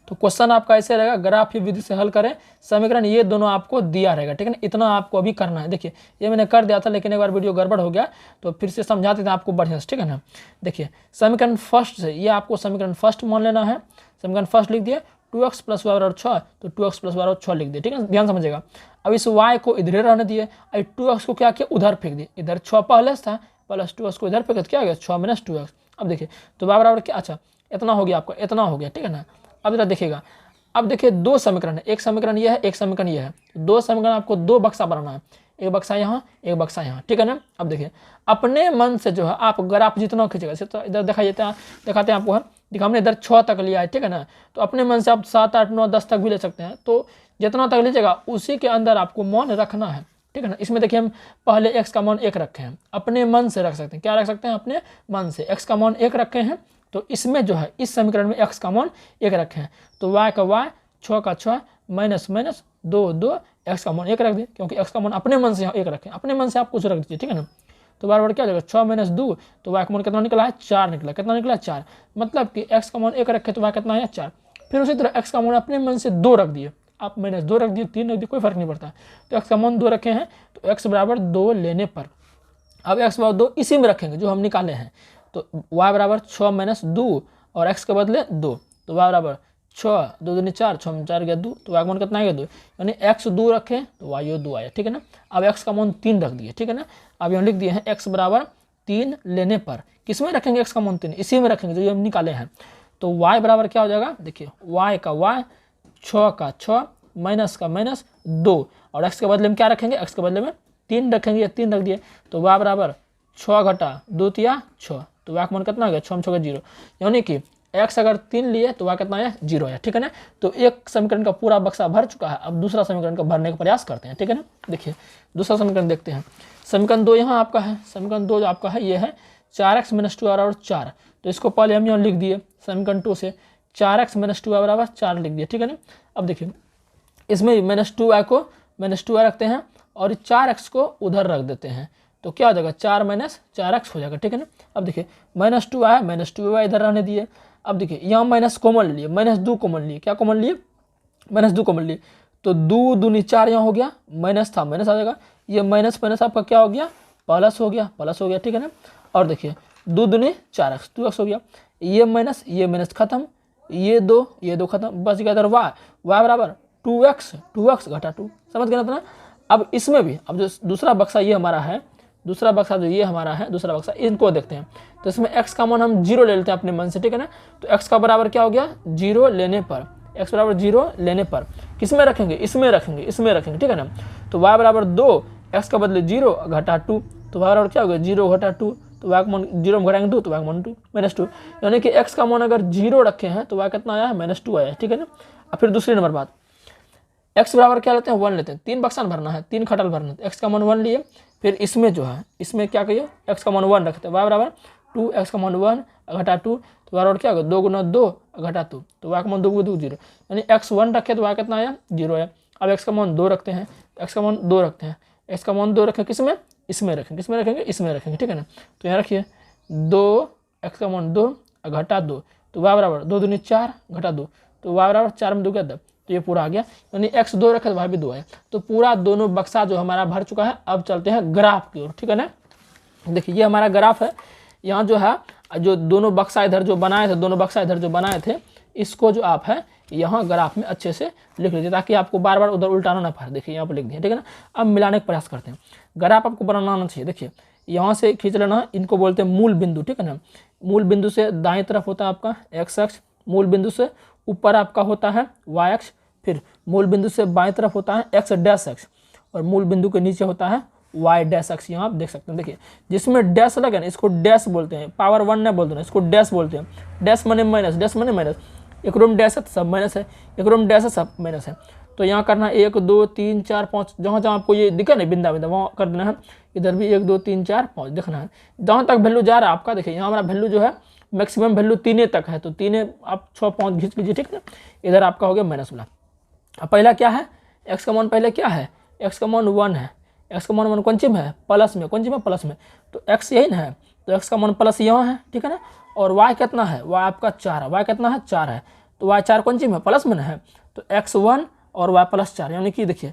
तो क्वेश्चन आपका ऐसे रहेगा, ग्राफ की विधि से हल करें समीकरण, ये दोनों आपको दिया रहेगा, ठीक है ना। इतना आपको अभी करना है। देखिए ये मैंने कर दिया था, लेकिन एक बार वीडियो गड़बड़ हो गया तो फिर से समझा देते हैं आपको बढ़िया से, ठीक है ना। देखिए समीकरण फर्स्ट से, ये आपको समीकरण फर्स्ट मान लेना है। समीकरण फर्स्ट लिख दिए 2x + y = 6, तो 2x + y = 6 लिख दिए, ठीक है, ध्यान समझिएगा। अब इस y को इधर रहने दिए, अब 2x को क्या किया, उधर फेंक दिए, इधर 6 पहले से था, प्लस 2x को इधर फेंक, क्या हो गया 6 - 2x। अब देखिए तो y बराबर क्या, अच्छा इतना हो गया आपका, इतना हो गया, ठीक है ना। अब जरा देखिएगा, अब देखिए दो समीकरण है, एक समीकरण ये है, एक समीकरण ये है, दो समीकरण आपको दो बक्सा बनाना है, एक बक्सा यहाँ, एक बक्सा यहाँ, ठीक है ना। अब देखिए अपने मन से जो है आप ग्राफ जितना खींचेगा, तो इधर दिखाते हैं आपको है, देखिए हमने इधर 6 तक लिया है, ठीक है ना। तो अपने मन से आप 7, 8, 9, 10 तक भी ले सकते हैं, तो जितना तक लीजिएगा उसी के अंदर आपको मान रखना है, ठीक है ना। इसमें देखिए हम पहले x का मान 1 रखे हैं, अपने मन से रख सकते हैं, क्या रख सकते हैं, अपने मन से x का मान 1 रखे हैं, तो इसमें जो है इस समीकरण में x का मान 1 रखे हैं, तो y का y, 6 का 6, माइनस 2 2, x का मान 1 रख दिए, क्योंकि x का मान अपने मन से 1 रखें, अपने मन से आप कुछ रख दीजिए, ठीक है ना। तो बार बार क्या हो जाएगा 6 - 2, तो y का मान कितना निकला है, 4 निकला, कितना निकला 4, मतलब कि x का मान 1 रखे तो y कितना है 4। फिर उसी तरह x का मान अपने मन से 2 रख दिए, आप -2 रख दिए, 3 रख दिए, कोई फर्क नहीं पड़ता। तो x का मान 2 रखे हैं, तो x बराबर 2 लेने पर, अब x बराबर 2 इसी में रखेंगे जो हम निकाले हैं, तो y बराबर 6 - 2 और x के बदले 2, तो y बराबर 6 2 दूनी 4, 6 4 गया 2, तो y का मान कितना आएगा 2, यानी x 2 रखें तो y 2 आया, ठीक है ना। अब x का मान 3 रख दिए, ठीक है ना। अब यहाँ लिख दिए हैं x बराबर 3 लेने पर, किस में रखेंगे x का मान 3, इसी में रखेंगे जो हम निकाले हैं। तो y बराबर क्या हो जाएगा, देखिए y का y, 6 का 6, माइनस का -2, और x के बदले में क्या रखेंगे, x के बदले में 3 रखेंगे, 3 रख दिए, तो y बराबर 6 घटा 2 तिया 6, तो y का मान कितना आ गया 6 6 0, यानी कि x अगर 3 लिए तो y कितना है 0 है, ठीक है ना। तो एक समीकरण का पूरा बक्सा भर चुका है, अब दूसरा समीकरण का भरने का प्रयास करते हैं, ठीक है ना। देखिए दूसरा समीकरण देखते हैं, समीकरण 2 यहाँ आपका है, समीकरण 2 जो आपका है ये है 4x - 2y = 4, तो इसको पहले हम यहाँ लिख दिए, समीकरण 2 से 4x - 2y = 4 लिख दिए, ठीक है ना। अब देखिए इसमें -2y को -2y रखते हैं और 4x को उधर रख देते हैं, तो क्या हो जाएगा 4 - 4x हो जाएगा, ठीक है ना। अब देखिए -2y -2y इधर रहने दिए, अब देखिए यहाँ माइनस कॉमन लिए, -2 कॉमन लिए, क्या कॉमन लिए -2 कॉमन लिए, तो 2 दूनी 4 यहाँ हो गया, माइनस था माइनस आ जाएगा, ये माइनस आपका क्या हो गया प्लस हो गया, ठीक है ना। और देखिए 2 दूनी 4x 2x हो गया, ये माइनस खत्म, ये दो खत्म, बच गया इधर y बराबर 2x घटा 2, समझ गए ना। अब इसमें भी, अब जो दूसरा बक्सा ये हमारा है, दूसरा बक्सा जो ये हमारा है, दूसरा बक्सा इनको देखते हैं, तो इसमें x का मान हम 0 ले लेते हैं अपने मन से, ठीक है ना। तो x का बराबर क्या हो गया 0 लेने पर, x बराबर 0 लेने पर किस में रखेंगे, इसमें रखेंगे, ठीक है ना। तो y बराबर 2, x का बदले 0 घटा 2, तो y बराबर क्या हो गया 0 घटा 2, तो y का मान 0 में घटाएंगे 2, तो y का मान -2, यानी कि x का मान अगर 0 रखे हैं तो y कितना आया है -2 आया है, ठीक है ना। अब फिर दूसरी नंबर बात, x बराबर क्या लेते हैं 1 लेते हैं, 3 बक्सा भरना है, 3 खटल भरना है, x का मान 1 लिए, फिर इसमें जो है इसमें क्या कहिए x का मान 1 रखते हैं, y बराबर 2, x का मान 1 घटा 2, तो बराबर क्या होगा 2 गुना 2 घटा 2, तो y का मान 2 गुना 2 0, यानी x 1 रखे तो y कितना आया 0 है। अब x का मान 2 रखते हैं, x का मान 2 रखते हैं, x का मान 2 रखें किसमें, इसमें रखेंगे, ठीक है ना। तो यहाँ रखिए 2, x का मान 2 घटा 2, तो y बराबर 2 दूनी 4 घटा 2, तो y बराबर 4 में 2 क्या 10, तो ये पूरा आ गया, यानी x 2 रखे तो y भी 2 है। तो पूरा दोनों बक्सा जो हमारा भर चुका है। अब चलते हैं ग्राफ की ओर, ठीक है ना। देखिए ये हमारा ग्राफ है, यहाँ जो है जो दोनों बक्सा इधर जो बनाए थे, इसको जो आप है यहाँ ग्राफ में अच्छे से लिख लीजिए, ताकि आपको बार बार उधर उल्टाना ना पड़े। देखिए यहाँ पर लिख दिया, ठीक है ना। अब मिलाने का प्रयास करते हैं, ग्राफ आपको बनाना आना चाहिए। देखिए यहाँ से खींच लेना, इनको बोलते हैं मूल बिंदु, ठीक है ना। मूल बिंदु से दाएं तरफ होता है आपका x अक्ष, मूल बिंदु से ऊपर आपका होता है y अक्ष, फिर मूल बिंदु से बाएं तरफ होता है x डैश अक्ष, और मूल बिंदु के नीचे होता है y डैश अक्ष। यहाँ आप देख सकते हैं, देखिए जिसमें डैश लगे ना इसको डैश बोलते हैं, पावर 1 नहीं बोलते ना, इसको डैश बोलते हैं। डैश माने माइनस, एक रूम डैश है तो सब माइनस है, एक रूम डैश है सब माइनस है। तो यहाँ करना 1 2 3 4 5, जहाँ जहाँ आपको ये दिखा नहीं बिंदा वहाँ कर देना है। इधर भी 1 2 3 4 5 देखना है, जहाँ तक वैल्यू जा रहा है आपका। देखिए यहाँ हमारा वैल्यू जो है मैक्सिमम वैल्यू 3 तक है, तो 3 आप 6 5 खींच लीजिए, ठीक है। इधर आपका हो गया माइनस वाला। अब पहला क्या है, x का मान पहले क्या है, x का मान 1 है, x का मान कौन सी में है प्लस में, कौन सी में प्लस में, तो x यही ना है, तो x का मान प्लस यहाँ है, ठीक है ना। और y कितना है, y आपका 4 है, y कितना है 4 है, तो वाई 4 कौन चीज में प्लस में ना है, तो x1 और y प्लस 4, यानी कि देखिए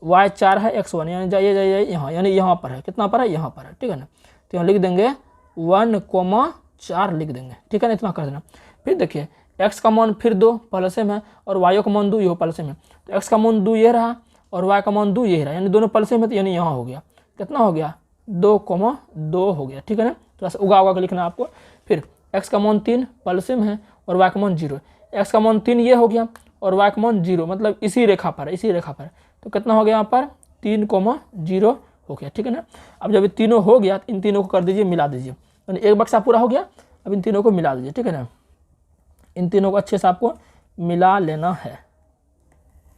y 4 है x1, यानी जाइए यहाँ, यानी यहाँ पर है, कितना पर है, यहाँ पर है, ठीक है ना। तो यहाँ लिख देंगे 1,4 लिख देंगे, ठीक है ना, इतना कर देना। फिर देखिए x का मान फिर 2 प्लस में और y का मान 2 ये प्लस में, तो x का मान 2 ये रहा और y का मान 2 ये रहा, यानी दोनों प्लस में, तो यानी यहाँ हो गया कितना हो गया 2,2 हो गया, ठीक है ना। थोड़ा सा उगा के लिखना आपको। फिर x का मान 3 प्लस में है और y का मान 0, x का मान 3 ये हो गया और y का मान 0, मतलब इसी रेखा पर है, इसी रेखा पर, तो कितना हो गया यहाँ पर 3,0 हो गया, ठीक है ना। अब जब ये तीनों हो गया इन तीनों को कर दीजिए मिला दीजिए, यानी एक बक्सा पूरा हो गया। अब इन तीनों को मिला दीजिए, ठीक है ना, इन तीनों को अच्छे से आपको मिला लेना है।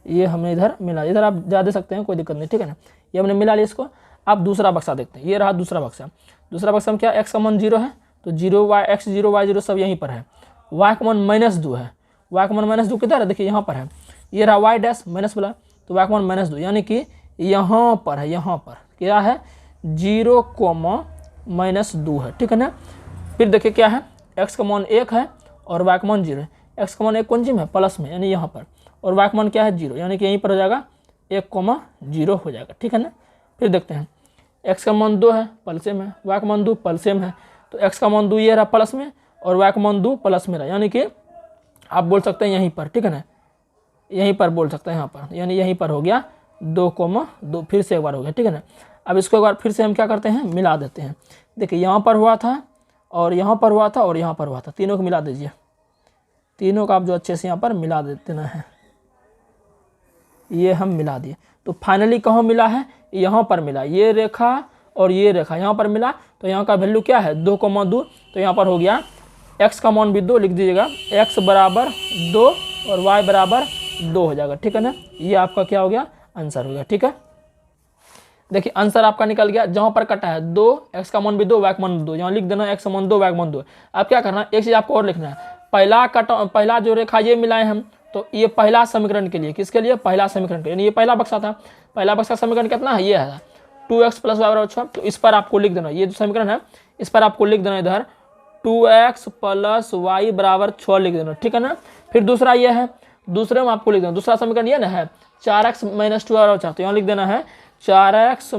ये हमने इधर मिला, इधर आप जा दे सकते हैं, कोई दिक्कत नहीं, ठीक है ना। ये हमने मिला लिया इसको। अब दूसरा बक्सा देखते हैं, ये रहा दूसरा बक्सा। दूसरा बक्सा में क्या x का मान 0 है, तो 0 x 0 y 0 सब यहीं पर है। y का मान -2 है, y का मान -2 किधर है, देखिए यहाँ पर है। ये रहा y डैश माइनस वाला, तो y का मान -2 यानी कि यहाँ पर है, यहाँ पर क्या है 0,-2 है, ठीक है ना। फिर देखिए क्या है x का मान 1 है और y का मान 0 है। x का मान 1 कौन सी में प्लस में, यानी यहाँ पर, और y का मान क्या है 0, यानी कि यहीं पर हो जाएगा 1,0 हो जाएगा, ठीक है ना। फिर देखते हैं x का मान 2 है प्लस में, y का मान 2 प्लस में है, तो x का मान 2 ये रहा प्लस में और y का मान 2 प्लस में रहा, यानी कि आप बोल सकते हैं यहीं पर, ठीक है ना, यहीं पर बोल सकते हैं यहाँ पर, यानी यहीं पर हो गया 2,2, फिर से एक बार हो गया, ठीक है ना। अब इसको एक बार फिर से हम क्या करते हैं मिला देते हैं। देखिए यहाँ पर हुआ था और यहाँ पर हुआ था और यहाँ पर हुआ था, तीनों को मिला दीजिए। तीनों का आप जो अच्छे से यहाँ पर मिला देना है, ये हम मिला दिए। तो फाइनली कहाँ मिला है, यहाँ पर मिला, ये रेखा और ये रेखा यहाँ पर मिला, तो यहाँ का वैल्यू क्या है 2,2, तो यहाँ पर हो गया x का मान भी 2 लिख दीजिएगा, x बराबर 2 और y बराबर 2 हो जाएगा, ठीक है ना। ये आपका क्या हो गया आंसर हो गया, ठीक है। देखिए आंसर आपका निकल गया, जहाँ पर कटा है 2, x का मान भी 2 y का मान भी 2, यहाँ लिख देना x का मान 2 y का मान 2। अब क्या करना है, एक चीज़ आपको और लिखना है, पहला जो रेखा ये मिलाए हम, तो ये पहला समीकरण के लिए, किसके लिए, पहला समीकरण के लिए, ये पहला बक्सा था। पहला बक्सा समीकरण कितना है, ये है 2x + y बराबर 6, तो इस पर आपको लिख देना, ये जो समीकरण है इस पर आपको लिख देना इधर 2x + y बराबर 6 लिख देना, ठीक है ना। फिर दूसरा ये है, दूसरे में आपको लिख देना, दूसरा समीकरण ये ना है 4x - 2y बराबर 4, तो यहाँ लिख देना है 4x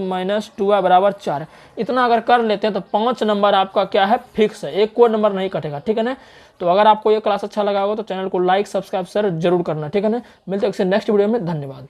- 2y बराबर 4। इतना अगर कर लेते हैं तो 5 नंबर आपका क्या है फिक्स है, एक कोई नंबर नहीं कटेगा, ठीक है ना। तो अगर आपको ये क्लास अच्छा लगा होगा तो चैनल को लाइक सब्सक्राइब शेयर जरूर करना, ठीक है ना। मिलते हैं नेक्स्ट वीडियो में, धन्यवाद।